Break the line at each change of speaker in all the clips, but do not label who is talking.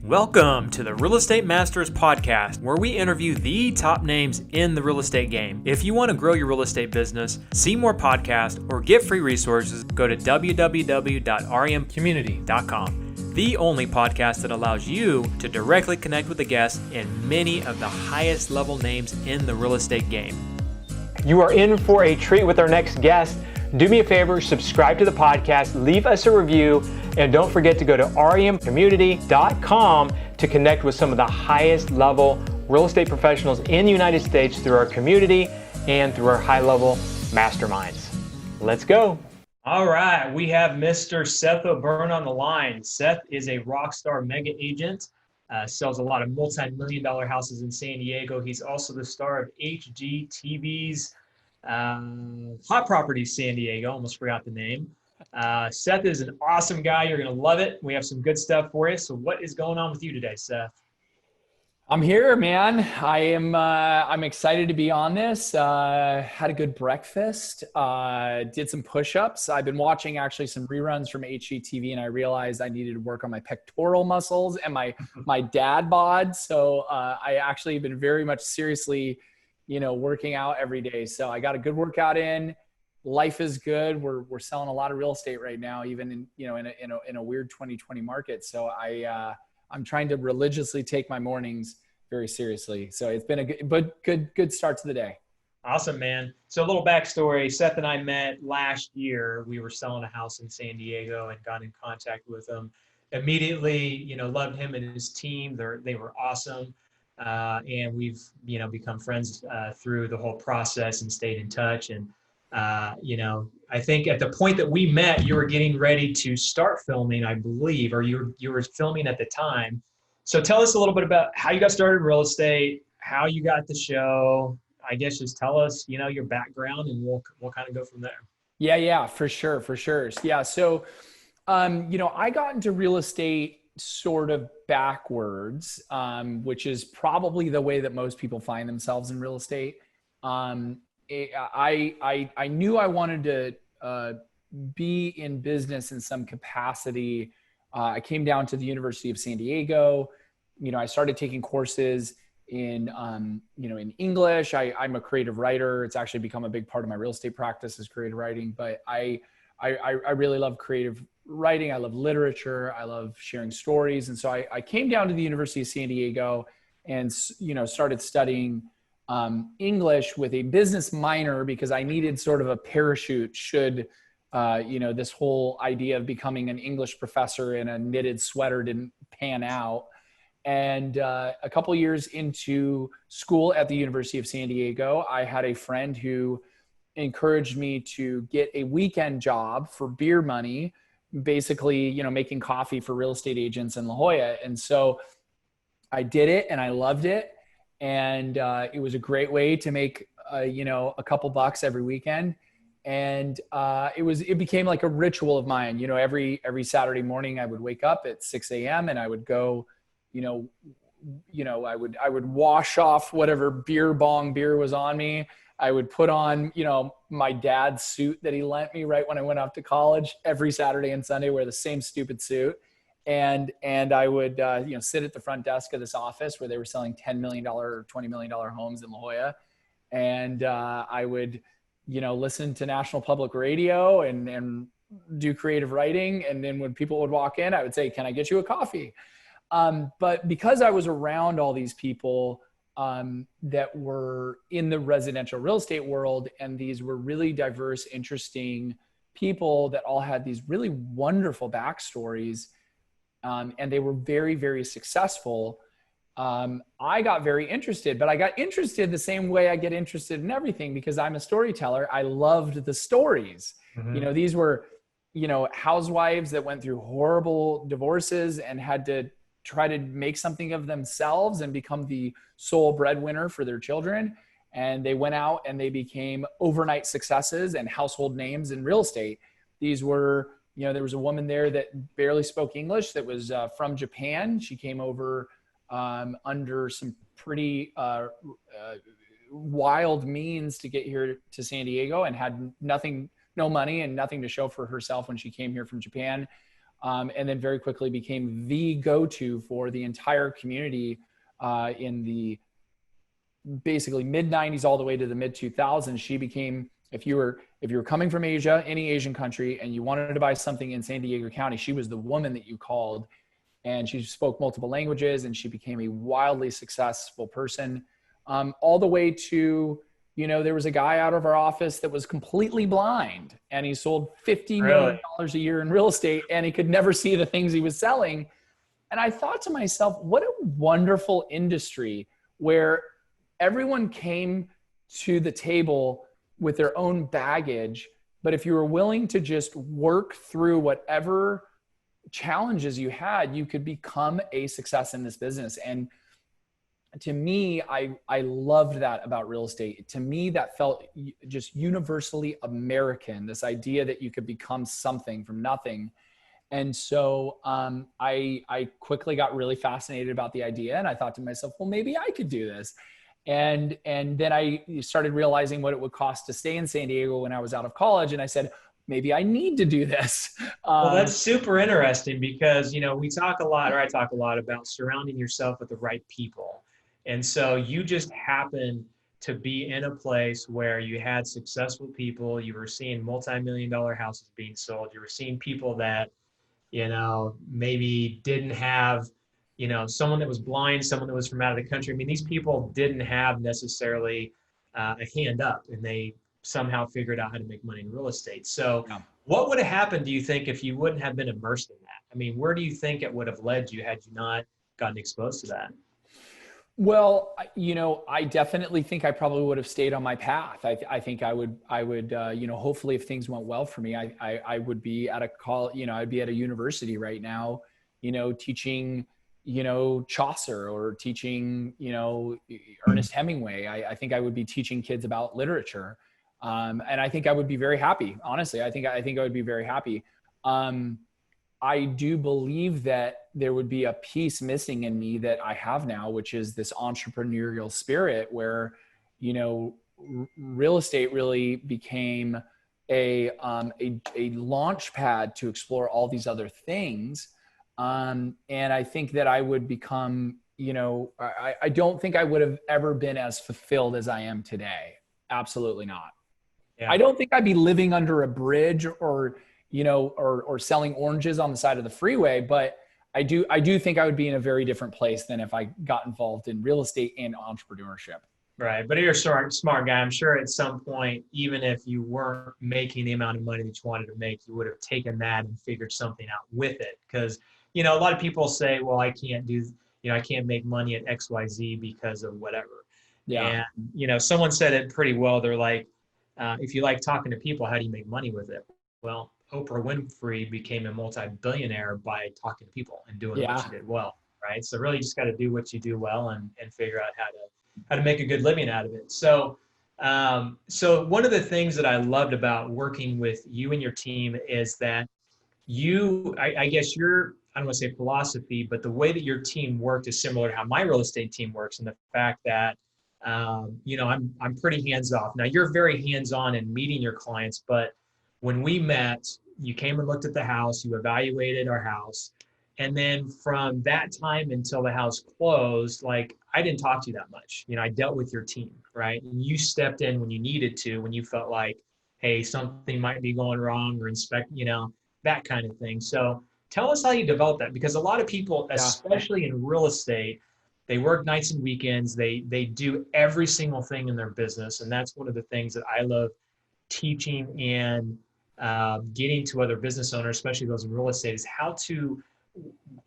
Welcome to the Real Estate Masters Podcast, where we interview the top names in the real estate game. If you want to grow your real estate business, see more podcasts, or get free resources, go to www.remcommunity.com. The only podcast that allows you to directly connect with the guests and many of the highest level names in the real estate game.
You are in for a treat with our next guest. Do me a favor, subscribe to the podcast, leave us a review, and don't forget to go to remcommunity.com to connect with some of the highest level real estate professionals in the United States through our community and through our high level masterminds. Let's go. All right, we have Mr. Seth O Byrne on the line. Seth is a rockstar mega agent, sells a lot of multi-million-dollar houses in San Diego. He's also the star of HGTVs. Hot Properties San Diego, almost forgot the name. Seth is an awesome guy. You're going to love it. We have some good stuff for you. So what is going on with you today, Seth?
I'm here, man. I'm excited to be on this. Had a good breakfast, did some push-ups. I've been watching actually some reruns from HGTV, and I realized I needed to work on my pectoral muscles and my dad bod. So I actually have been very much seriously working out every day. So I got a good workout in. Life is good. We're selling a lot of real estate right now, even in a weird 2020 market. So I'm trying to religiously take my mornings very seriously. So it's been a good start to the day.
Awesome, man. So a little backstory. Seth and I met last year. We were selling a house in San Diego and got in contact with him. Immediately, loved him and his team. They were awesome. And we've, become friends through the whole process and stayed in touch. And, I think at the point that we met, you were getting ready to start filming, I believe, or you were filming at the time. So tell us a little bit about how you got started in real estate, how you got the show. I guess just tell us, your background, and we'll kind of go from there.
Yeah, for sure. Yeah. So, I got into real estate sort of backwards, which is probably the way that most people find themselves in real estate. I knew I wanted to be in business in some capacity. I came down to the University of San Diego. I started taking courses in English. I'm a creative writer. It's actually become a big part of my real estate practice is creative writing, but I really love creative writing. I love literature. I love sharing stories. And so I came down to the University of San Diego and, started studying English with a business minor because I needed sort of a parachute should, this whole idea of becoming an English professor in a knitted sweater didn't pan out. And a couple years into school at the University of San Diego, I had a friend who encouraged me to get a weekend job for beer money, basically, making coffee for real estate agents in La Jolla. And so I did it and I loved it. And it was a great way to make, a couple bucks every weekend. And it became like a ritual of mine. Every Saturday morning I would wake up at 6 a.m. and I would go, I would wash off whatever beer was on me. I would put on, my dad's suit that he lent me right when I went off to college every Saturday and Sunday, wear the same stupid suit. And I would, sit at the front desk of this office where they were selling $10 million or $20 million homes in La Jolla. And I would, listen to National Public Radio and do creative writing. And then when people would walk in, I would say, "Can I get you a coffee?" But because I was around all these people that were in the residential real estate world, and these were really diverse, interesting people that all had these really wonderful backstories, and they were very, very successful. I got very interested, but I got interested the same way I get interested in everything because I'm a storyteller. I loved the stories.
Mm-hmm.
These were, housewives that went through horrible divorces and had to try to make something of themselves and become the sole breadwinner for their children. And they went out and they became overnight successes and household names in real estate. These were, there was a woman there that barely spoke English that was from Japan. She came over under some pretty wild means to get here to San Diego and had no money and nothing to show for herself when she came here from Japan. and then very quickly became the go-to for the entire community in the basically mid 90s all the way to the mid 2000s. She became, if you were coming from Asia, any Asian country, and you wanted to buy something in San Diego County, she was the woman that you called. And she spoke multiple languages, and she became a wildly successful person, all the way to, there was a guy out of our office that was completely blind, and he sold $50 million a year in real estate, and he could never see the things he was selling. And I thought to myself, what a wonderful industry where everyone came to the table with their own baggage. But if you were willing to just work through whatever challenges you had, you could become a success in this business. And to me, I loved that about real estate. To me, that felt just universally American, this idea that you could become something from nothing. And so I quickly got really fascinated about the idea, and I thought to myself, well, maybe I could do this. And then I started realizing what it would cost to stay in San Diego when I was out of college. And I said, maybe I need to do this.
Well, that's super interesting because, we talk a lot, or I talk a lot about surrounding yourself with the right people. And so you just happen to be in a place where you had successful people. You were seeing multi-million-dollar houses being sold. You were seeing people that, maybe didn't have, someone that was blind, someone that was from out of the country. I mean, these people didn't have necessarily a hand up, and they somehow figured out how to make money in real estate. So what would have happened, do you think, if you wouldn't have been immersed in that? I mean, where do you think it would have led you had you not gotten exposed to that?
Well, I definitely think I probably would have stayed on my path. I think I would, hopefully if things went well for me, I would be at a I'd be at a university right now, teaching, Chaucer or teaching, Ernest Hemingway. I think I would be teaching kids about literature. And I think I would be very happy. Honestly, I think I would be very happy. I do believe that there would be a piece missing in me that I have now, which is this entrepreneurial spirit where, real estate really became a launch pad to explore all these other things. And I think that I would become, I don't think I would have ever been as fulfilled as I am today. Absolutely not. Yeah. I don't think I'd be living under a bridge or selling oranges on the side of the freeway, but I do think I would be in a very different place than if I got involved in real estate and entrepreneurship.
Right. But you're a smart guy. I'm sure at some point, even if you weren't making the amount of money that you wanted to make, you would have taken that and figured something out with it. Because, a lot of people say, well, I can't make money at XYZ because of whatever. Yeah. And, someone said it pretty well. They're like, if you like talking to people, how do you make money with it? Well, Oprah Winfrey became a multi-billionaire by talking to people and doing what she did well, right? So really you just got to do what you do well and figure out how to make a good living out of it. So so one of the things that I loved about working with you and your team is that I guess I don't want to say philosophy, but the way that your team worked is similar to how my real estate team works, and the fact that I'm pretty hands-off. Now you're very hands-on in meeting your clients, but when we met, you came and looked at the house, you evaluated our house. And then from that time until the house closed, I didn't talk to you that much. I dealt with your team, right? And you stepped in when you needed to, when you felt like, hey, something might be going wrong or that kind of thing. So tell us how you developed that, because a lot of people, especially in real estate, they work nights and weekends. They do every single thing in their business. And that's one of the things that I love teaching and getting to other business owners, especially those in real estate, is how to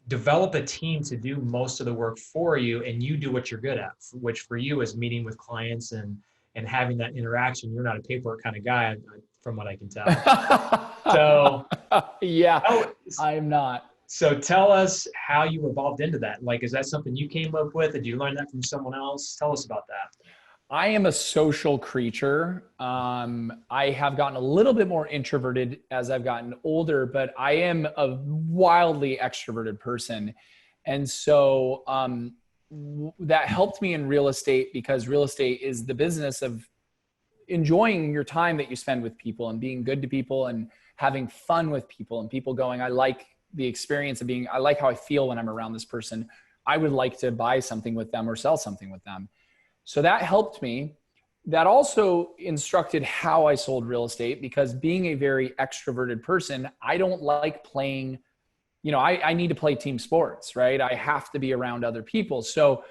develop a team to do most of the work for you, and you do what you're good at, which for you is meeting with clients and having that interaction. You're not a paperwork kind of guy, from what I can tell. So
I'm not.
So tell us how you evolved into that. Is that something you came up with? Did you learn that from someone else? Tell us about that.
I am a social creature. I have gotten a little bit more introverted as I've gotten older, but I am a wildly extroverted person. And so that helped me in real estate, because real estate is the business of enjoying your time that you spend with people and being good to people and having fun with people, and people going, I like the experience of I like how I feel when I'm around this person. I would like to buy something with them or sell something with them. So that helped me. That also instructed how I sold real estate, because being a very extroverted person, I don't like playing, I need to play team sports, right? I have to be around other people. So,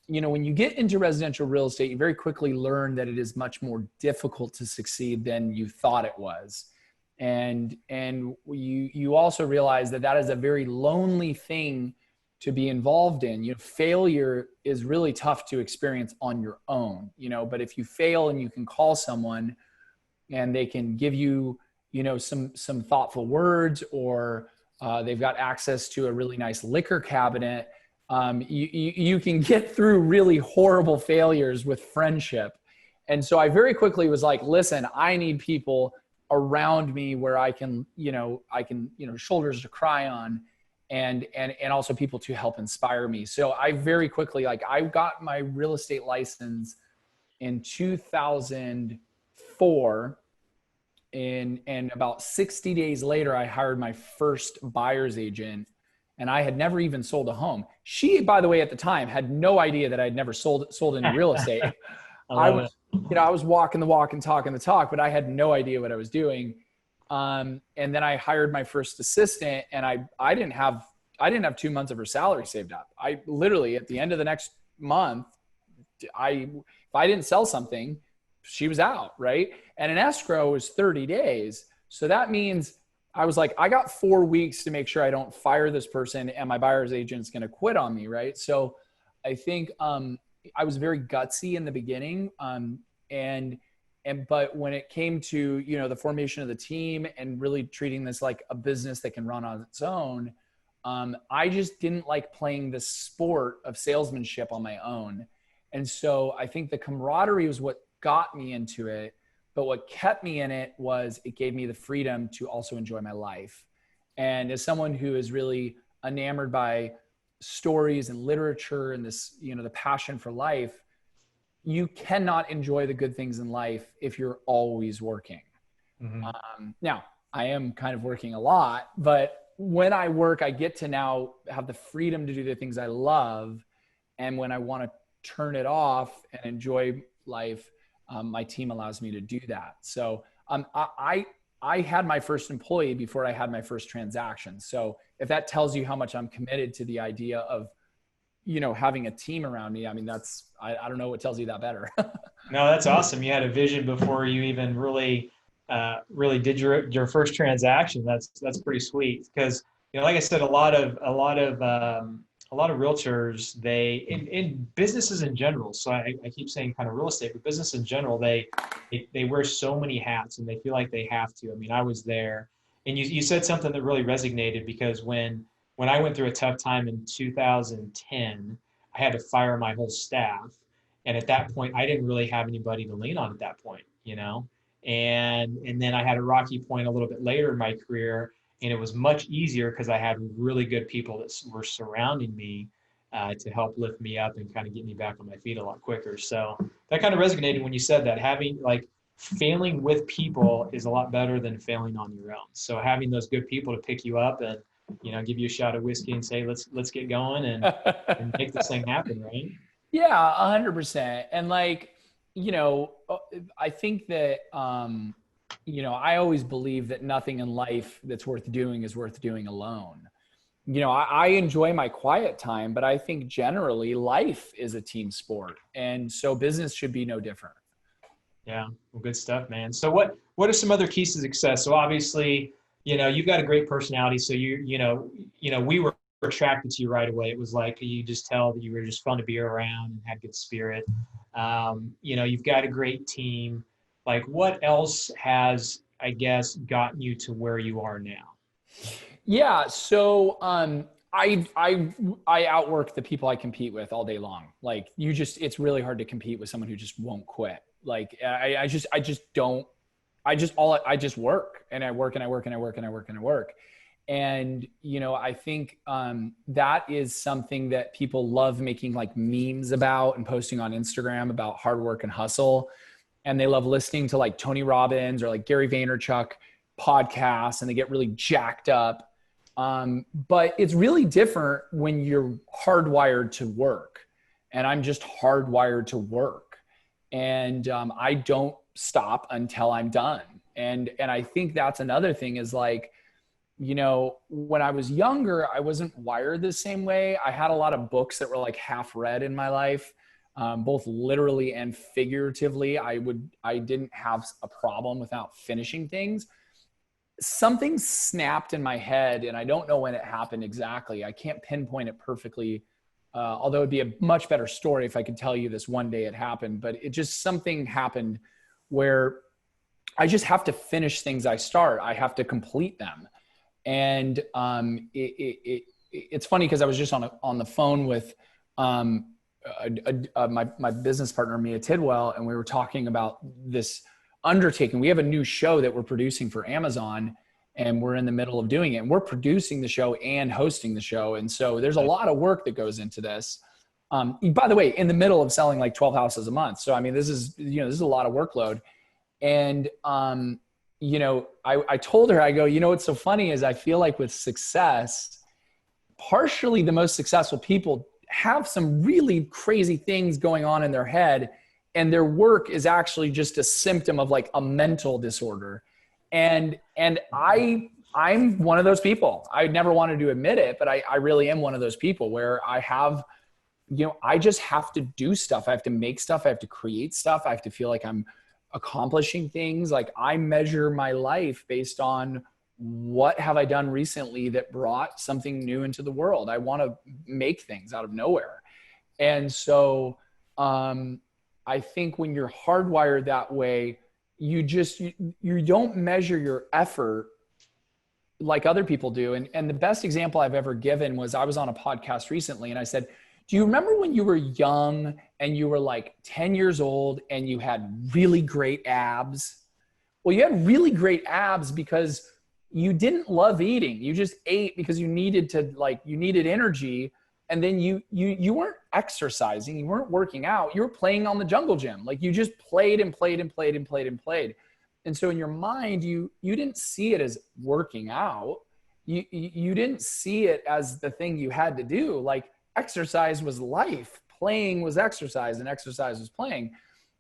when you get into residential real estate, you very quickly learn that it is much more difficult to succeed than you thought it was. And you also realize that is a very lonely thing to be involved in. Failure is really tough to experience on your own, but if you fail and you can call someone and they can give you, some thoughtful words, or they've got access to a really nice liquor cabinet, you can get through really horrible failures with friendship. And so I very quickly was like, listen, I need people around me where I can, shoulders to cry on, and also people to help inspire me. So I very quickly, I got my real estate license in 2004. And about 60 days later, I hired my first buyer's agent, and I had never even sold a home. She, by the way, at the time had no idea that I'd never sold any real estate. I was walking the walk and talking the talk, but I had no idea what I was doing. And then I hired my first assistant, and I didn't have 2 months of her salary saved up. I literally, at the end of the next month, if I didn't sell something, she was out, right? And an escrow is 30 days. So that means I was like, I got 4 weeks to make sure I don't fire this person and my buyer's agent's going to quit on me, right? So I think I was very gutsy in the beginning. But when it came to, the formation of the team and really treating this like a business that can run on its own, I just didn't like playing the sport of salesmanship on my own. And so I think the camaraderie was what got me into it, but what kept me in it was it gave me the freedom to also enjoy my life. And as someone who is really enamored by stories and literature and this, the passion for life, you cannot enjoy the good things in life if you're always working. Mm-hmm. Now, I am kind of working a lot, but when I work, I get to now have the freedom to do the things I love. And when I want to turn it off and enjoy life, my team allows me to do that. So I had my first employee before I had my first transaction. So if that tells you how much I'm committed to the idea of, having a team around me, I mean, I don't know what tells you that better.
No, that's awesome. You had a vision before you even really did your first transaction. That's pretty sweet, because, like I said, a lot of realtors, they in businesses in general. So I keep saying kind of real estate, but business in general, they wear so many hats and they feel like they have to. I mean, I was there, and you said something that really resonated, because when I went through a tough time in 2010, I had to fire my whole staff. And at that point, I didn't really have anybody to lean on at that point, and then I had a rocky point a little bit later in my career. And it was much easier because I had really good people that were surrounding me to help lift me up and kind of get me back on my feet a lot quicker. So that kind of resonated when you said that. Failing with people is a lot better than failing on your own. So having those good people to pick you up and, give you a shot of whiskey and say, let's get going and make this thing happen, right?
Yeah, 100%. And I think that, I always believe that nothing in life that's worth doing is worth doing alone. I enjoy my quiet time, but I think generally life is a team sport. And so business should be no different.
Yeah, well, good stuff, man. So what are some other keys to success? So obviously, you've got a great personality. So we were attracted to you right away. It was like you just tell that you were just fun to be around and had good spirit. You've got a great team. What else has, I guess, gotten you to where you are now?
Yeah. So, I outwork the people I compete with all day long. It's really hard to compete with someone who just won't quit. I just work and I work and I work and I work and I work and I work. And, I think, that is something that people love making memes about and posting on Instagram about hard work and hustle. And they love listening to Tony Robbins or Gary Vaynerchuk podcasts, and they get really jacked up. But it's really different when you're hardwired to work, and I'm just hardwired to work. And I don't stop until I'm done. And I think that's another thing is like, you know, when I was younger, I wasn't wired the same way. I had a lot of books that were like half read in my life, both literally and figuratively. I didn't have a problem without finishing things. Something snapped in my head, and I don't know when it happened exactly. I can't pinpoint it perfectly, although it'd be a much better story if I could tell you this one day it happened. But it just, something happened where I just have to finish things I start. I have to complete them. And it's funny because I was just on the phone with my business partner, Mia Tidwell, and we were talking about this undertaking. We have a new show that we're producing for Amazon, and we're in the middle of doing it. And we're producing the show and hosting the show. And so there's a lot of work that goes into this. By the way, in the middle of selling like 12 houses a month. So, I mean, this is a lot of workload. And, you know, I told her, I go, you know, what's so funny is I feel like with success, partially the most successful people have some really crazy things going on in their head, and their work is actually just a symptom of like a mental disorder. And I'm one of those people. I never wanted to admit it, but I really am one of those people where I have, you know, I just have to do stuff. I have to make stuff. I have to create stuff. I have to feel like I'm accomplishing things. Like I measure my life based on what have I done recently that brought something new into the world. I want to make things out of nowhere. And so I think when you're hardwired that way, you don't measure your effort like other people do. And the best example I've ever given was I was on a podcast recently and I said, do you remember when you were young and you were like 10 years old and you had really great abs? Well, you had really great abs because you didn't love eating. You just ate because you needed energy. And then you weren't exercising. You weren't working out. You were playing on the jungle gym. Like you just played and played and played and played and played. And so in your mind, you didn't see it as working out. You didn't see it as the thing you had to do. Like exercise was life. Playing was exercise and exercise was playing.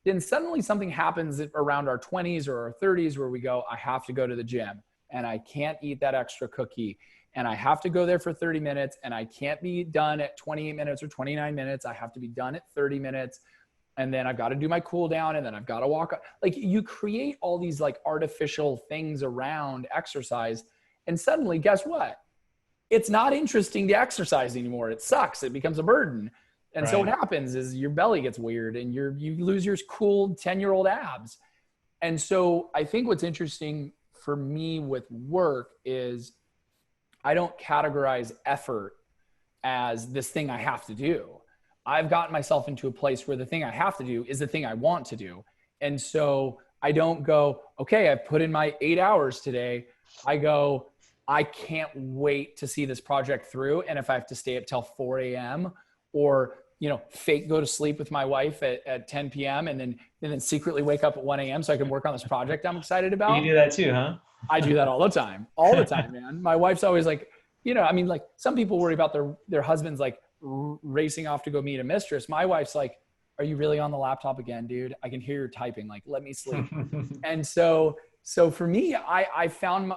Then suddenly something happens around our 20s or our 30s where we go, I have to go to the gym and I can't eat that extra cookie. And I have to go there for 30 minutes and I can't be done at 28 minutes or 29 minutes. I have to be done at 30 minutes. And then I've got to do my cool down and then I've got to walk. Like you create all these like artificial things around exercise. And suddenly, guess what? It's not interesting to exercise anymore. It sucks. It becomes a burden. And so what happens is your belly gets weird and you lose your cool 10-year-old abs. And so I think what's interesting for me with work is I don't categorize effort as this thing I have to do. I've gotten myself into a place where the thing I have to do is the thing I want to do. And so I don't go, okay, I put in my 8 hours today. I go, I can't wait to see this project through. And if I have to stay up till 4 a.m. or, you know, fake go to sleep with my wife at 10 p.m. and then secretly wake up at 1 a.m. so I can work on this project I'm excited about.
You do that too, huh?
I do that all the time, man. My wife's always like, you know, I mean, like some people worry about their husbands like racing off to go meet a mistress. My wife's like, are you really on the laptop again, dude? I can hear you typing. Like, let me sleep. And so for me, I found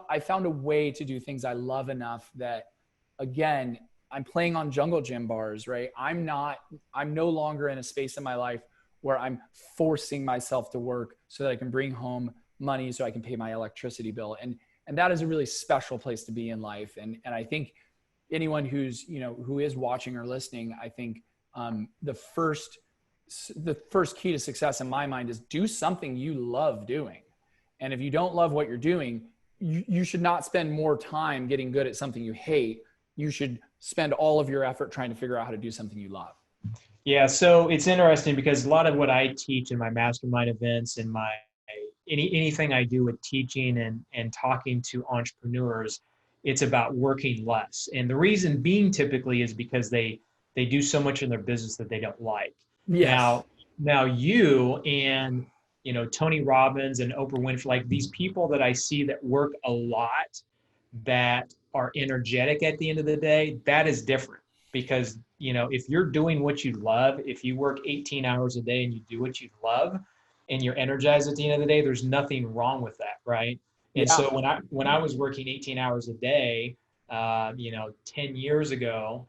a way to do things I love enough that, again, I'm playing on jungle gym bars, right? I'm no longer in a space in my life where I'm forcing myself to work so that I can bring home money so I can pay my electricity bill. And that is a really special place to be in life. And I think anyone who is watching or listening, I think the first key to success in my mind is do something you love doing. And if you don't love what you're doing, you should not spend more time getting good at something you hate. You should spend all of your effort trying to figure out how to do something you love.
Yeah. So it's interesting because a lot of what I teach in my mastermind events and anything I do with teaching and talking to entrepreneurs, it's about working less. And the reason being typically is because they do so much in their business that they don't like.
Yes.
Now you and, you know, Tony Robbins and Oprah Winfrey, like these people that I see that work a lot, that are energetic at the end of the day, that is different. Because, you know, if you're doing what you love, if you work 18 hours a day and you do what you love and you're energized at the end of the day, there's nothing wrong with that, right? And
Yeah.
so when I was working 18 hours a day, you know, 10 years ago,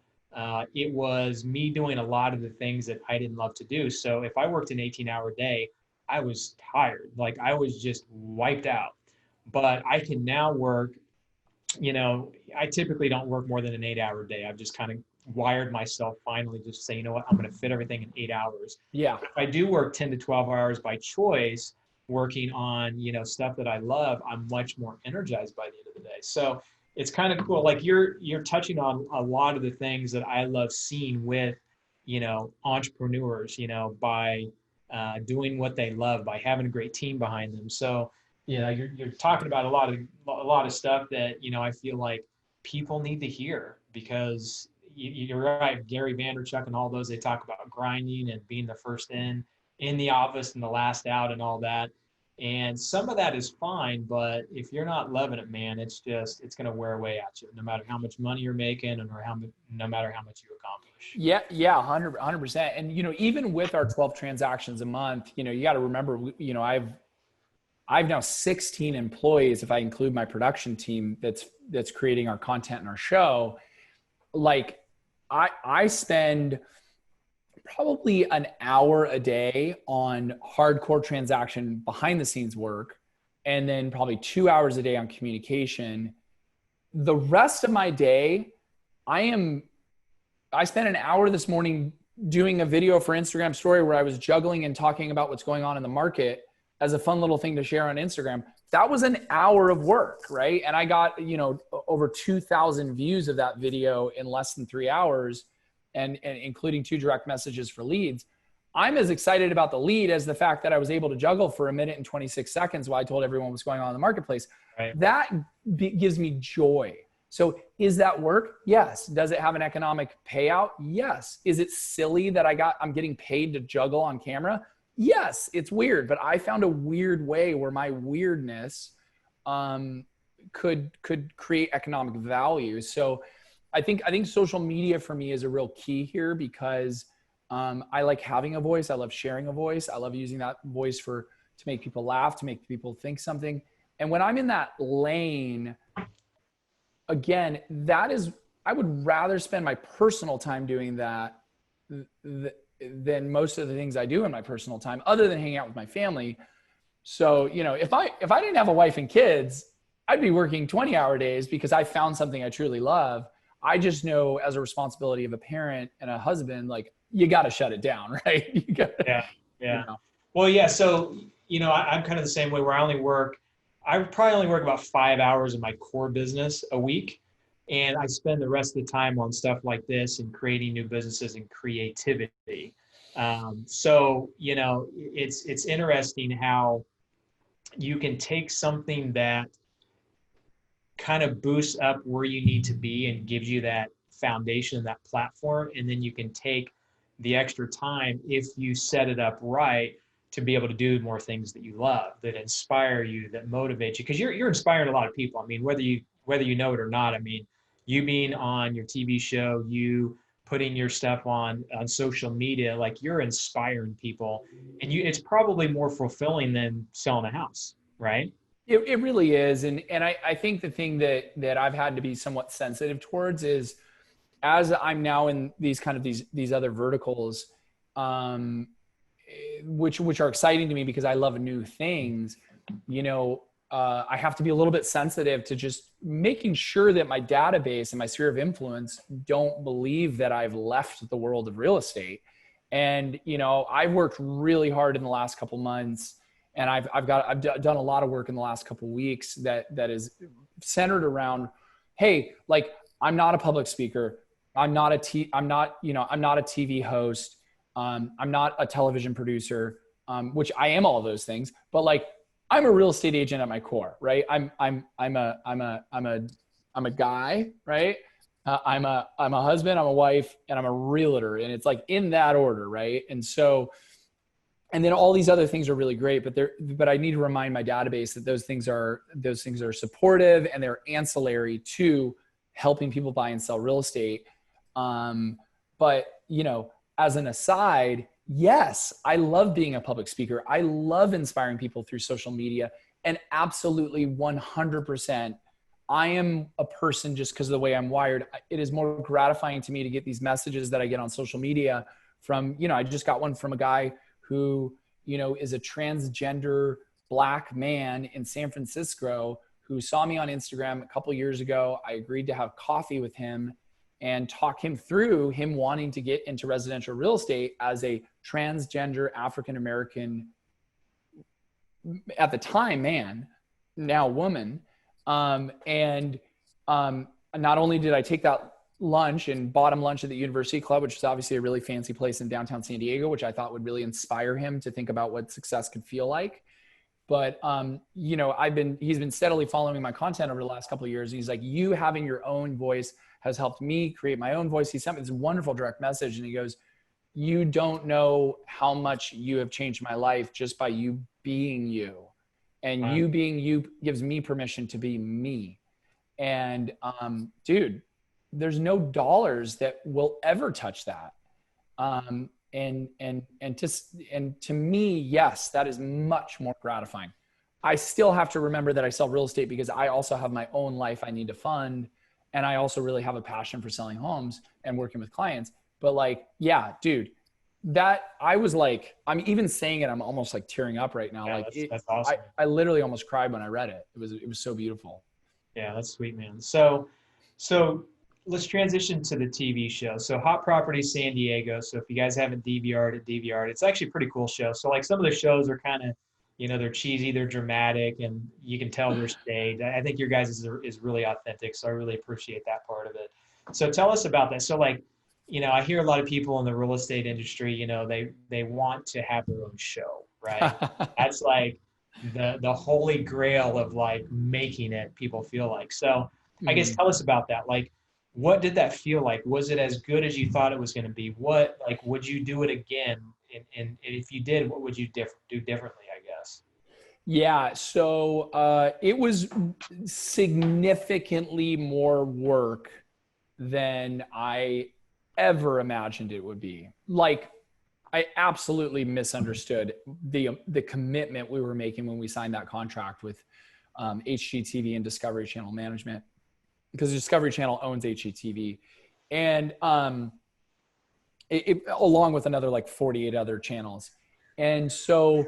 it was me doing a lot of the things that I didn't love to do. So if I worked an 18-hour day, I was tired. Like I was just wiped out. But I can now work, you know, I typically don't work more than an 8-hour day. I've just kind of wired myself finally just to say, you know what, I'm going to fit everything in 8 hours.
Yeah.
If I do work 10 to 12 hours by choice, working on, you know, stuff that I love, I'm much more energized by the end of the day. So it's kind of cool. Like you're touching on a lot of the things that I love seeing with, you know, entrepreneurs, you know, by doing what they love, by having a great team behind them. So, you know, you're talking about a lot of stuff that, you know, I feel like people need to hear, because you're right. Gary Vaynerchuk and all those, they talk about grinding and being the first in the office and the last out and all that. And some of that is fine, but if you're not loving it, man, it's going to wear away at you, no matter how much money you're making no matter how much you accomplish.
Yeah. Yeah. 100%. And, you know, even with our 12 transactions a month, you know, you got to remember, you know, I've now 16 employees, if I include my production team that's creating our content and our show. Like I spend probably an hour a day on hardcore transaction behind the scenes work, and then probably 2 hours a day on communication. The rest of my day, I spent an hour this morning doing a video for Instagram story where I was juggling and talking about what's going on in the market as a fun little thing to share on Instagram. That was an hour of work, right? And I got, you know, over 2,000 views of that video in less than 3 hours, and including 2 direct messages for leads. I'm as excited about the lead as the fact that I was able to juggle for 1 minute and 26 seconds while I told everyone what's going on in the marketplace.
Right.
That gives me joy. So is that work? Yes. Does it have an economic payout? Yes. Is it silly that I'm getting paid to juggle on camera? Yes, it's weird, but I found a weird way where my weirdness could create economic value. So I think social media for me is a real key here, because I like having a voice. I love sharing a voice. I love using that voice to make people laugh, to make people think something. And when I'm in that lane, again, I would rather spend my personal time doing that than most of the things I do in my personal time, other than hanging out with my family. So, you know, if I didn't have a wife and kids, I'd be working 20-hour days because I found something I truly love. I just know, as a responsibility of a parent and a husband, like, you got to shut it down, right?
Yeah.
You know.
Well, yeah. So, you know, I'm kind of the same way, where I probably only work about 5 hours in my core business a week. And I spend the rest of the time on stuff like this and creating new businesses and creativity. So, you know, it's interesting how you can take something that kind of boosts up where you need to be and gives you that foundation, that platform, and then you can take the extra time, if you set it up right, to be able to do more things that you love, that inspire you, that motivate you. Because you're inspiring a lot of people. I mean, whether you know it or not. I mean, you being on your TV show, you putting your stuff on social media, like, you're inspiring people, and it's probably more fulfilling than selling a house, right?
It really is. And I think the thing that I've had to be somewhat sensitive towards is, as I'm now in these kind of these other verticals, which are exciting to me because I love new things, you know, I have to be a little bit sensitive to just making sure that my database and my sphere of influence don't believe that I've left the world of real estate. And, you know, I've worked really hard in the last couple months, and I've done a lot of work in the last couple weeks that is centered around, hey, like, I'm not a public speaker. I'm not a TV host. I'm not a television producer, which I am all of those things, but, like, I'm a real estate agent at my core, right? I'm a guy, right? I'm a husband, I'm a wife, and I'm a realtor. And it's like in that order, right? And so, and then all these other things are really great, but I need to remind my database that those things are supportive, and they're ancillary to helping people buy and sell real estate. But, you know, as an aside, yes, I love being a public speaker. I love inspiring people through social media, and absolutely 100%. I am a person just because of the way I'm wired. It is more gratifying to me to get these messages that I get on social media from, you know, I just got one from a guy who, you know, is a transgender Black man in San Francisco who saw me on Instagram a couple years ago. I agreed to have coffee with him and talk him through him wanting to get into residential real estate as a transgender African-American, at the time, man, now woman. And not only did I take that lunch and bought him lunch at the University Club, which is obviously a really fancy place in downtown San Diego, which I thought would really inspire him to think about what success could feel like. But, you know, he's been steadily following my content over the last couple of years. He's like, you having your own voice has helped me create my own voice. He sent me this wonderful direct message, and he goes, you don't know how much you have changed my life just by you being you. And you being you gives me permission to be me. And dude, there's no dollars that will ever touch that. And to me, yes, that is much more gratifying. I still have to remember that I sell real estate because I also have my own life I need to fund. And I also really have a passion for selling homes and working with clients. But like, yeah, dude, that I was like, I'm even saying it, I'm almost like tearing up right now.
Yeah,
like
that's awesome.
I literally almost cried when I read it. It was so beautiful.
Yeah, that's sweet, man. So let's transition to the TV show. So Hot Properties San Diego. So if you guys haven't DVR'd it, DVR'd it. It's actually a pretty cool show. So like some of the shows are kind of, you know, they're cheesy, they're dramatic, and you can tell they're staged. I think your guys is really authentic. So I really appreciate that part of it. So tell us about that. So like, you know, I hear a lot of people in the real estate industry, you know, they want to have their own show, right? That's like the holy grail of like making it, people feel like. So I guess tell us about that. Like, what did that feel like? Was it as good as you thought it was going to be? What, like, would you do it again? And if you did, what would you do differently, I guess?
Yeah. So it was significantly more work than I ever imagined it would be. Like, I absolutely misunderstood the commitment we were making when we signed that contract with HGTV and Discovery Channel Management, because Discovery Channel owns HGTV, and it along with another like 48 other channels. And so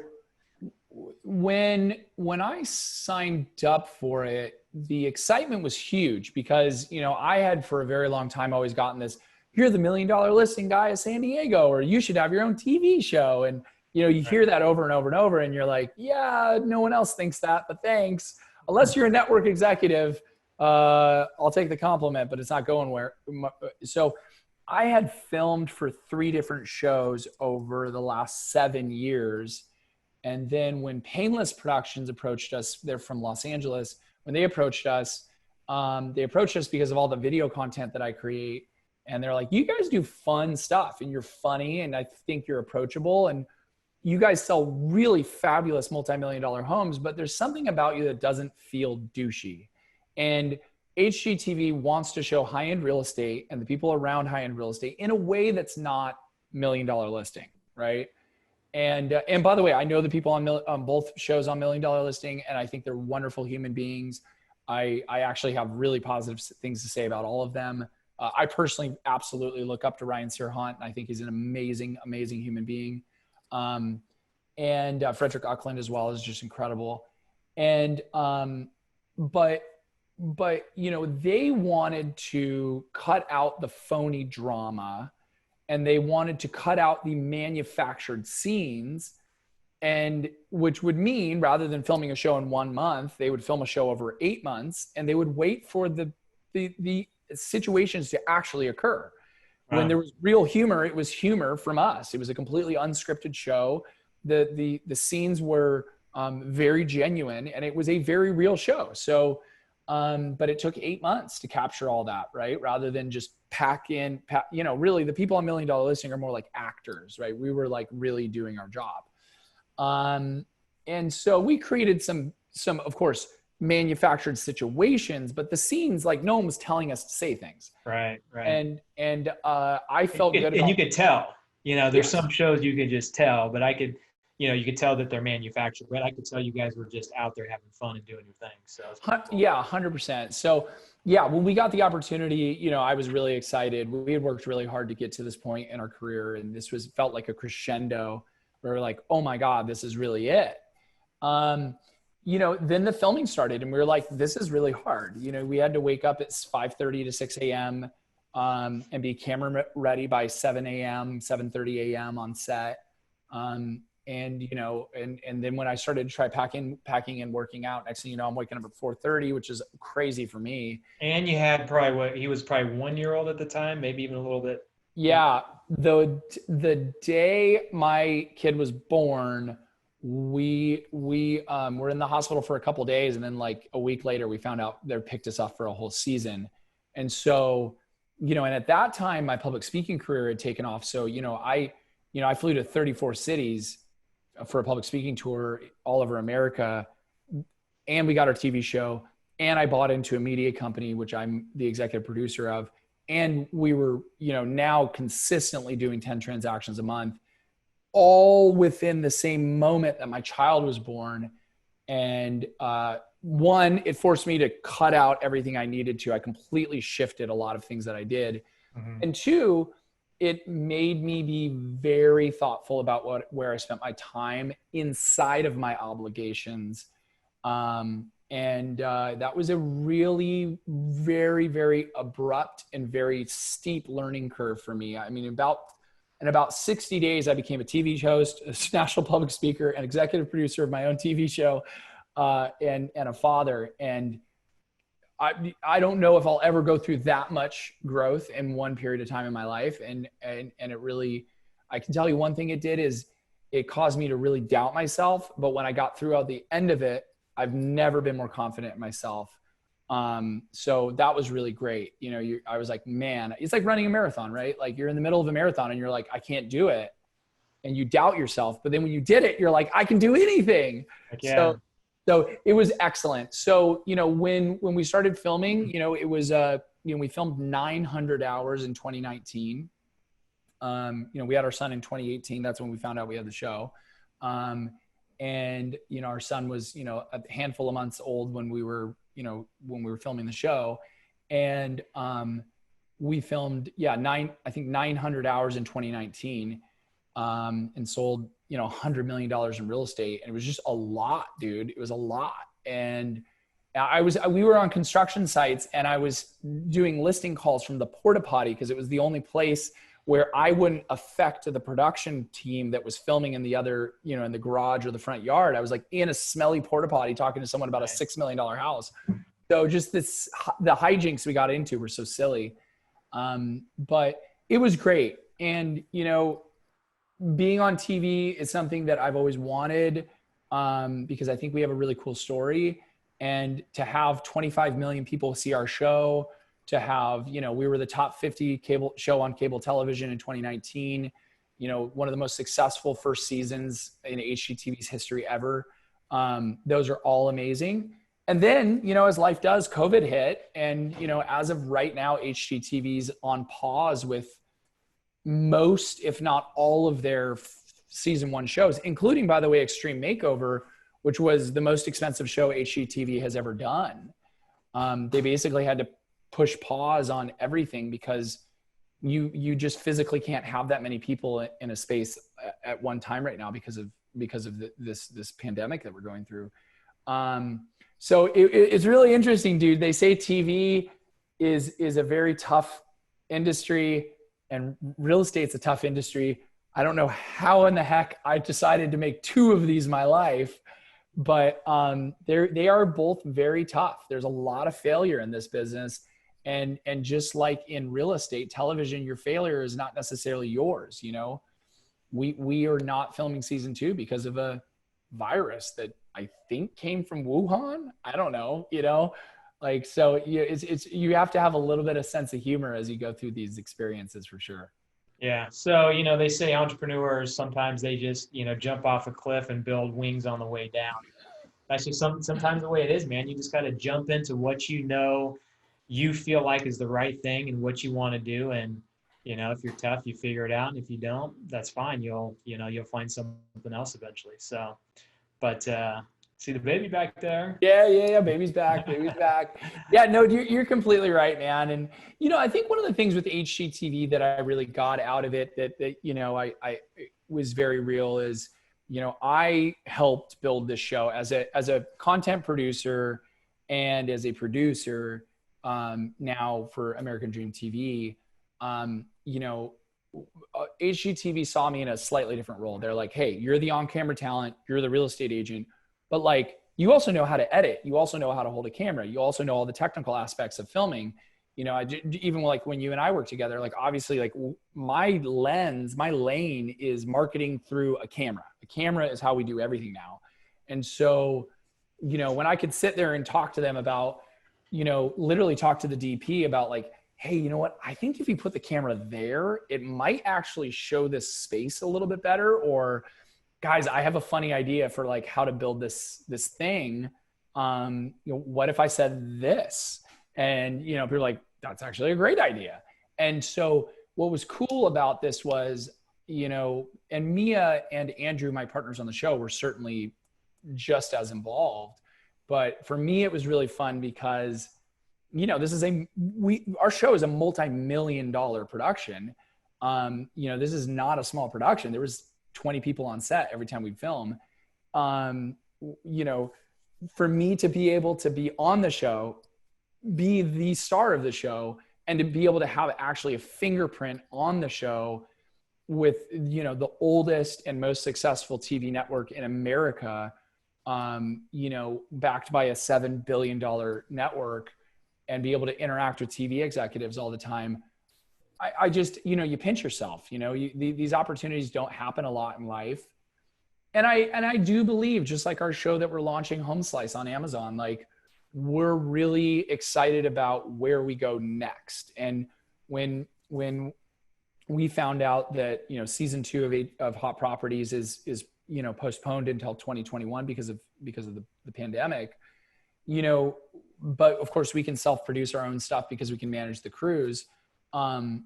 when I signed up for it, the excitement was huge because, you know, I had for a very long time always gotten this, you're the $1 million listing guy of San Diego, or you should have your own TV show. And, you know, you hear that over and over and over, and you're like, yeah, no one else thinks that, but thanks. Unless you're a network executive, I'll take the compliment, but it's not going where. So I had filmed for 3 different shows over the last 7 years. And then when Painless Productions approached us, they're from Los Angeles. When they approached us because of all the video content that I create. And they're like, you guys do fun stuff and you're funny, and I think you're approachable, and you guys sell really fabulous multi-million-dollar homes, but there's something about you that doesn't feel douchey. And HGTV wants to show high-end real estate and the people around high-end real estate in a way that's not $1 million listing, right? And by the way, I know the people on both shows on $1 Million Listing, and I think they're wonderful human beings. I actually have really positive things to say about all of them. I personally absolutely look up to Ryan Serhant, and I think he's an amazing, amazing human being. And Frederick Uckland as well is just incredible. And but you know, they wanted to cut out the phony drama, and they wanted to cut out the manufactured scenes, and which would mean rather than filming a show in 1 month, they would film a show over 8 months, and they would wait for the situations to actually occur. When there was real humor, it was humor from us. It was a completely unscripted show. The scenes were very genuine, and it was a very real show. So, but it took 8 months to capture all that, right? Rather than just you know, really the people on $1 Million Listing are more like actors, right? We were like really doing our job. And so we created some, of course, manufactured situations, but the scenes, like no one was telling us to say things.
Right. Right.
And I felt good
And
about.
you could tell, there's
Yes.
some shows you could just tell, but I could, you could tell that they're manufactured, but I could tell you guys were just out there having fun and doing your thing. So it's pretty cool.
Yeah, 100%. So yeah, when we got the opportunity, I was really excited. We had worked really hard to get to this point in our career, and this felt like a crescendo where we're like, oh my God, this is really it. Then the filming started, and we were like, this is really hard. We had to wake up at 5:30 to 6 a.m. And be camera ready by 7 a.m., 7:30 a.m. on set. And then when I started to try packing and working out, next thing you know, I'm waking up at 4:30, which is crazy for me.
And you had probably he was probably 1 year old at the time, maybe even a little bit.
Yeah. The day my kid was born, we were in the hospital for a couple of days. And then like a week later, we found out they picked us up for a whole season. And so, and at that time, my public speaking career had taken off. So, I flew to 34 cities for a public speaking tour all over America, and we got our TV show, and I bought into a media company, which I'm the executive producer of. And we were, now consistently doing 10 transactions a month, all within the same moment that my child was born. And one, it forced me to cut out everything I needed to. I completely shifted a lot of things that I did.
Mm-hmm.
And two, it made me be very thoughtful about where I spent my time inside of my obligations. That was a really very, very abrupt and very steep learning curve for me. I mean, in about 60 days, I became a TV host, a national public speaker, an executive producer of my own TV show, and a father. And I don't know if I'll ever go through that much growth in one period of time in my life. And it really, I can tell you one thing it did is it caused me to really doubt myself. But when I got through at the end of it, I've never been more confident in myself. So that was really great. I was like, man, it's like running a marathon, right? Like you're in the middle of a marathon and you're like, I can't do it. And you doubt yourself. But then when you did it, you're like, I can do anything.
Like, yeah.
So it was excellent. So, when we started filming, it was, we filmed 900 hours in 2019. We had our son in 2018. That's when we found out we had the show. Our son was, a handful of months old when we were filming the show. And we filmed, 900 hours in 2019 and sold, $100 million in real estate. And it was just a lot, dude. It was a lot. And we were on construction sites, and I was doing listing calls from the porta potty because it was the only place where I wouldn't affect the production team that was filming in the other, in the garage or the front yard. I was like in a smelly porta potty talking to someone about a $6 million house. So just the hijinks we got into were so silly. But it was great. And, being on TV is something that I've always wanted because I think we have a really cool story. And to have 25 million people see our show, to have, we were the top 50 cable show on cable television in 2019, one of the most successful first seasons in HGTV's history ever. Those are all amazing. And then, as life does, COVID hit. And, as of right now, HGTV's on pause with most, if not all of their season 1 shows, including, by the way, Extreme Makeover, which was the most expensive show HGTV has ever done. They basically had to push pause on everything because you just physically can't have that many people in a space at one time right now because of this pandemic that we're going through. So it's really interesting, dude. They say TV is a very tough industry and real estate's a tough industry. I don't know how in the heck I decided to make 2 of these my life, but they are both very tough. There's a lot of failure in this business. And just like in real estate, television, your failure is not necessarily yours. We are not filming season 2 because of a virus that I think came from Wuhan. I don't know, so you have to have a little bit of sense of humor as you go through these experiences for sure.
Yeah. So, they say entrepreneurs, sometimes they just, jump off a cliff and build wings on the way down. that's just sometimes the way it is, man. You just got to jump into what you know you feel like is the right thing and what you want to do. And, if you're tough, you figure it out. And if you don't, that's fine. You'll find something else eventually. So, but, see the baby back there?
Yeah. Baby's back. Baby's back. Yeah, no, you're completely right, man. And, I think one of the things with HGTV that I really got out of it that I was very real is, I helped build this show as a content producer and as a producer, now for American Dream TV. HGTV saw me in a slightly different role. They're like, hey, you're the on-camera talent, you're the real estate agent, but like, you also know how to edit. You also know how to hold a camera. You also know all the technical aspects of filming. Even like when you and I work together, like obviously like my lane is marketing through a camera. A camera is how we do everything now. And so, when I could sit there and talk to them about, literally talk to the DP about like, hey, you know what? I think if you put the camera there, it might actually show this space a little bit better. Or guys, I have a funny idea for like how to build this thing. What if I said this? And, people are like, that's actually a great idea. And so what was cool about this was, and Mia and Andrew, my partners on the show, were certainly just as involved. But for me, it was really fun because, our show is a multi-million-dollar production. This is not a small production. There was 20 people on set every time we'd film. For me to be able to be on the show, be the star of the show, and to be able to have actually a fingerprint on the show with, the oldest and most successful TV network in America, backed by a $7 billion network, and be able to interact with TV executives all the time. I just, you pinch yourself, these opportunities don't happen a lot in life. And I do believe, just like our show that we're launching, Home Slice, on Amazon, like we're really excited about where we go next. And when we found out that, season 2 of Hot Properties is postponed until 2021 because of the pandemic, but of course we can self-produce our own stuff because we can manage the crews. I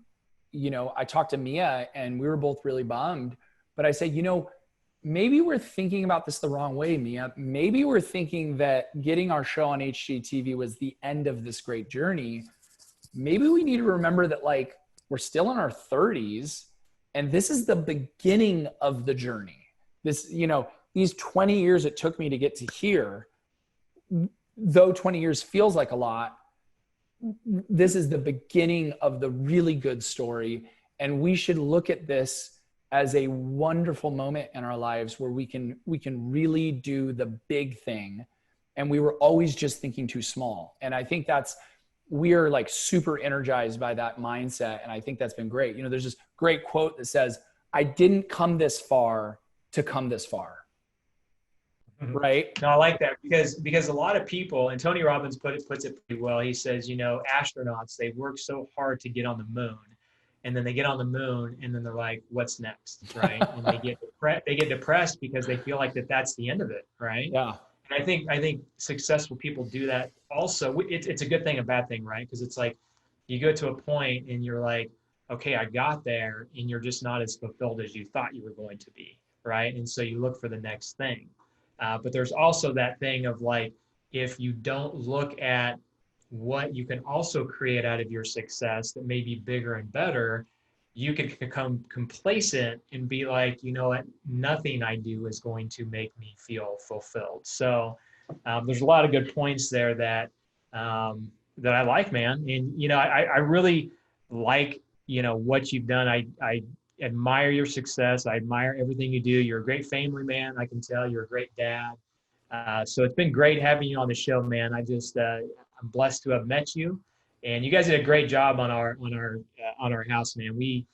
talked to Mia and we were both really bummed, but I said, maybe we're thinking about this the wrong way, Mia. Maybe we're thinking that getting our show on HGTV was the end of this great journey. Maybe we need to remember that like we're still in our 30s and this is the beginning of the journey. This, these 20 years it took me to get to here, though 20 years feels like a lot, this is the beginning of the really good story. And we should look at this as a wonderful moment in our lives where we can really do the big thing. And we were always just thinking too small. And I think we are like super energized by that mindset. And I think that's been great. There's this great quote that says, I didn't come this far to come this far. Right.
No, I like that because a lot of people, and Tony Robbins puts it pretty well. He says, astronauts, they work so hard to get on the moon, and then they get on the moon, and then they're like, what's next, right? And they get depressed because they feel like that's the end of it, right?
Yeah.
And I think successful people do that also. It's a good thing, a bad thing, right? Because it's like you go to a point and you're like, okay, I got there, and you're just not as fulfilled as you thought you were going to be, right? And so you look for the next thing. But there's also that thing of like, if you don't look at what you can also create out of your success that may be bigger and better, you can become complacent and be like, what, nothing I do is going to make me feel fulfilled. So there's a lot of good points there that I like, man. And, I really like, what you've done. I admire your success. I admire everything you do. You're a great family man. I can tell you're a great dad. So it's been great having you on the show, man. I'm blessed to have met you, and you guys did a great job on our house, man.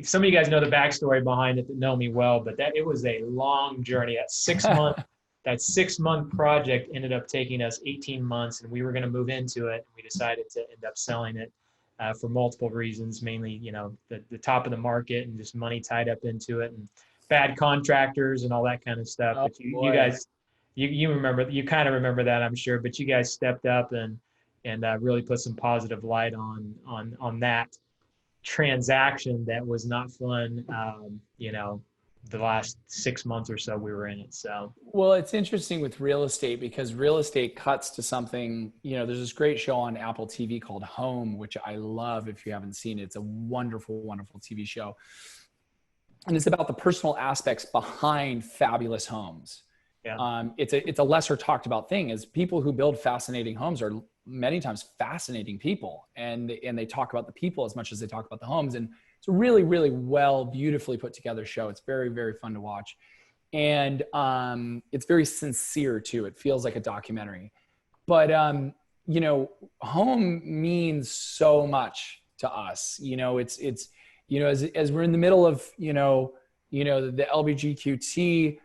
Some of you guys know the backstory behind it that know me well, but it was a long journey. That 6-month project ended up taking us 18 months, and we were going to move into it, and we decided to end up selling it. For multiple reasons, mainly, the top of the market and just money tied up into it and bad contractors and all that kind of stuff. But you you remember, you kind of remember that, I'm sure, but you guys stepped up and really put some positive light on that transaction that was not fun. The last 6 months or so we were in it. So,
Well, it's interesting with real estate because real estate cuts to something, there's this great show on Apple TV called Home, which I love. If you haven't seen it, it's a wonderful, wonderful TV show. And it's about the personal aspects behind fabulous homes.
yeah,
It's a lesser talked about thing, is people who build fascinating homes are many times fascinating people, and they talk about the people as much as they talk about the homes. And it's a really, really well, beautifully put together show. It's very, very fun to watch. And it's very sincere too. It feels like a documentary. But home means so much to us. It's as we're in the middle of the LGBTQT,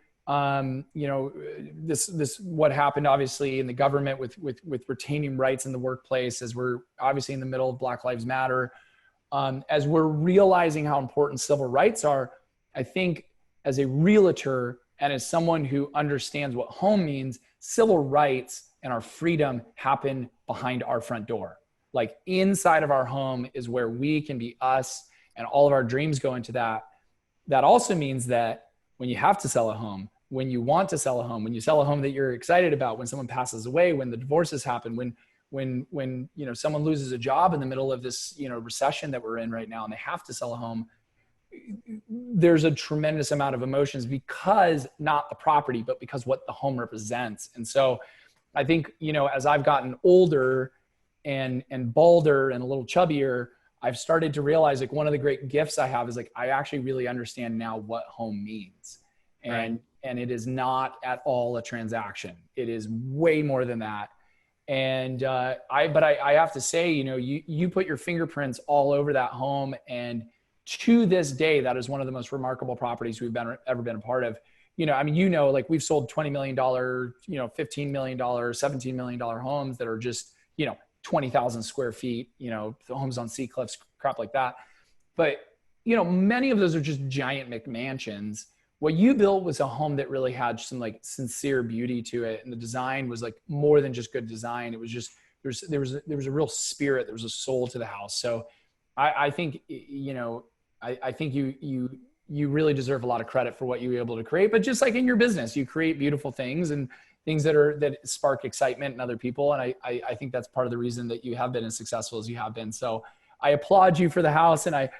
this what happened obviously in the government with retaining rights in the workplace, as we're obviously in the middle of Black Lives Matter, as we're realizing how important civil rights are. I think as a realtor and as someone who understands what home means, civil rights and our freedom happen behind our front door. Like inside of our home is where we can be us, and all of our dreams go into that. That also means that when you have to sell a home, when you want to sell a home, when you sell a home that you're excited about, when someone passes away, when the divorces happen, when someone loses a job in the middle of this recession that we're in right now and they have to sell a home, there's a tremendous amount of emotions, because not the property, but because what the home represents. And so I think, as I've gotten older and balder and a little chubbier, I've started to realize, like, one of the great gifts I have is, like, I actually really understand now what home means. And it is not at all a transaction. It is way more than that. And I have to say, you put your fingerprints all over that home, and to this day, that is one of the most remarkable properties we've ever been a part of. Like, we've sold $20 million, $15 million, $17 million homes that are just, 20,000 square feet, the homes on sea cliffs, crap like that. But, many of those are just giant McMansions. What you built was a home that really had some like sincere beauty to it. And the design was like more than just good design. It was just, there was a real spirit. There was a soul to the house. So I think, I think you really deserve a lot of credit for what you were able to create. But just like in your business, you create beautiful things and things that spark excitement in other people. And I think that's part of the reason that you have been as successful as you have been. So I applaud you for the house. And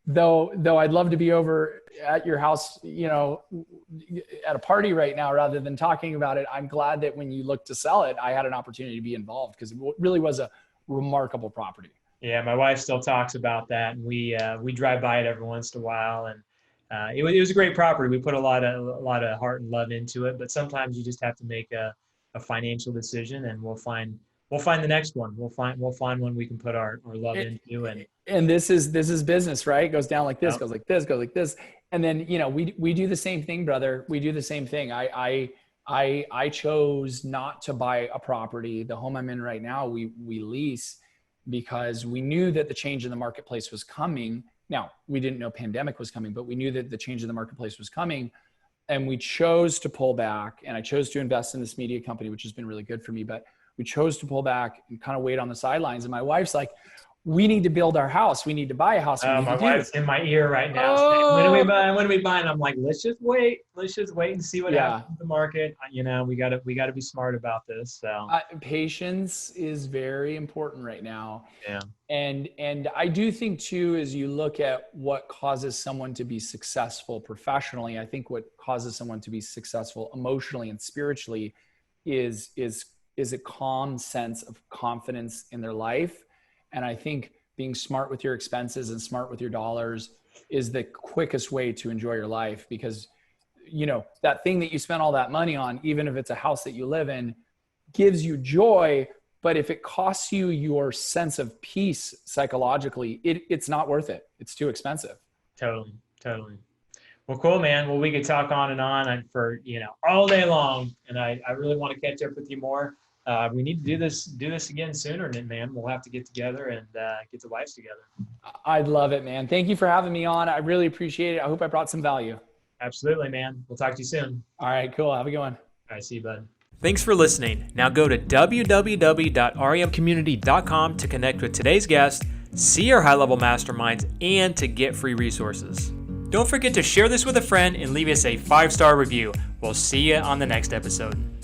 though I'd love to be over at your house, at a party right now, rather than talking about it, I'm glad that when you looked to sell it, I had an opportunity to be involved, because it really was a remarkable property.
yeah, my wife still talks about that, and we drive by it every once in a while, and it was a great property. We put a lot of heart and love into it, but sometimes you just have to make a financial decision, and we'll find the next one. We'll find one we can put our love into.
And this is business, right? It goes down like this,
Yep.
goes like this, goes like this. And then, we do the same thing, brother. We do the same thing. I chose not to buy a property. The home I'm in right now, we lease, because we knew that the change in the marketplace was coming. Now, we didn't know pandemic was coming, but we knew that the change in the marketplace was coming. And we chose to pull back, and I chose to invest in this media company, which has been really good for me. But we chose to pull back and kind of wait on the sidelines. And my wife's like, we need to build our house. We need to buy a house.
My wife's in my ear right now saying, when do we buy? And I'm like, let's just wait and see what happens with the market. We gotta be smart about this. So
patience is very important right now.
Yeah.
And I do think too, as you look at what causes someone to be successful professionally, I think what causes someone to be successful emotionally and spiritually is a calm sense of confidence in their life. And I think being smart with your expenses and smart with your dollars is the quickest way to enjoy your life, because, that thing that you spent all that money on, even if it's a house that you live in, gives you joy. But if it costs you your sense of peace psychologically, it's not worth it. It's too expensive.
Totally. Well, cool, man. Well, we could talk on and on for, all day long. And I really want to catch up with you more. We need to do this again sooner, man. We'll have to get together and get the wives together.
I'd love it, man. Thank you for having me on. I really appreciate it. I hope I brought some value.
Absolutely, man. We'll talk to you soon.
All right, cool. Have a good one.
All right, see you, bud.
Thanks for listening. Now go to www.remcommunity.com to connect with today's guest, see our high-level masterminds, and to get free resources. Don't forget to share this with a friend and leave us a 5-star review. We'll see you on the next episode.